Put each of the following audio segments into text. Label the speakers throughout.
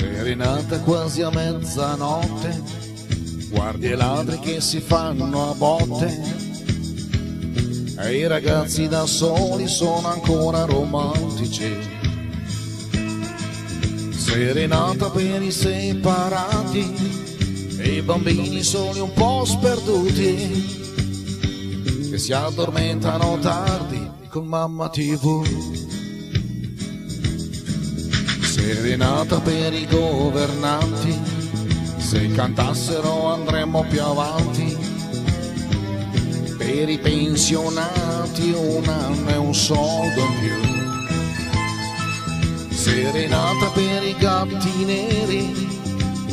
Speaker 1: Serenata quasi a mezzanotte, guardi i ladri che si fanno a botte e i ragazzi da soli sono ancora romantici. Serenata per i separati e i bambini soli un po' sperduti che si addormentano tardi con mamma TV. Serenata per i governanti, se cantassero andremmo più avanti. Per i pensionati un anno e un soldo in più. Serenata per i gatti neri,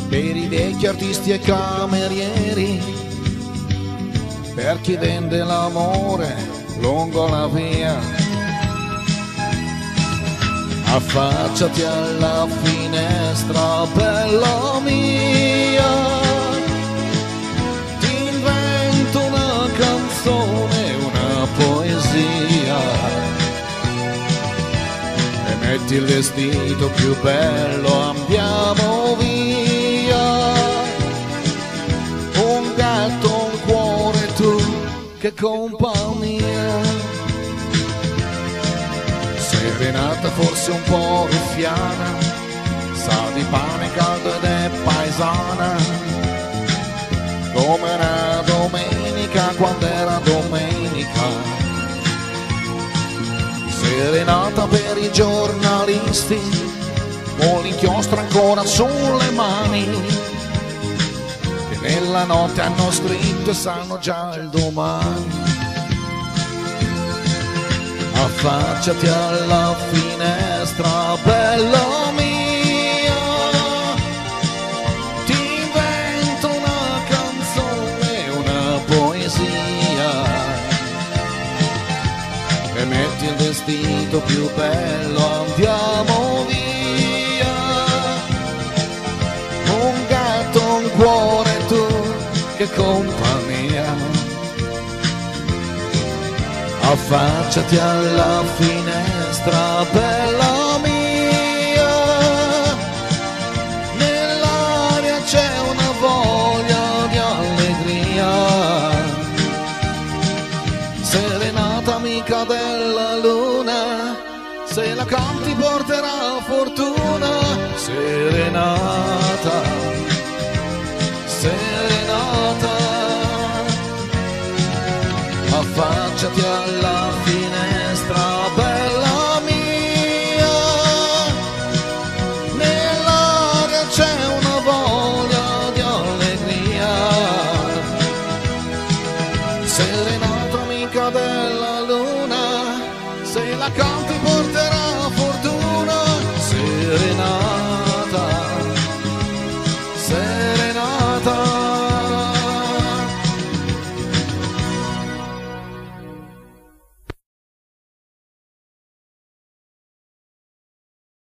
Speaker 1: per i vecchi artisti e camerieri, per chi vende l'amore lungo la via. Affacciati alla finestra, bella mia, ti invento una canzone, una poesia, e metti il vestito più bello, andiamo via. Un gatto, un cuore, tu, che compagnia. Serenata forse un po' ruffiana, sa di pane caldo ed è paesana, come una domenica quando era domenica. Serenata per i giornalisti, con l'inchiostro ancora sulle mani, che nella notte hanno scritto e sanno già il domani. Affacciati alla finestra, bella mia, ti invento una canzone, una poesia, e metti il vestito più bello, andiamo via. Un gatto, un cuore, tu, che compagnia. Affacciati alla finestra, bella mia, nell'aria c'è una voglia di allegria. Serenata amica della luna, se la canti porterà fortuna. Serenata, serenata, affacciati alla finestra, bella mia, nell'aria c'è una voglia di allegria. Serenata amica della luna, se la canti porterà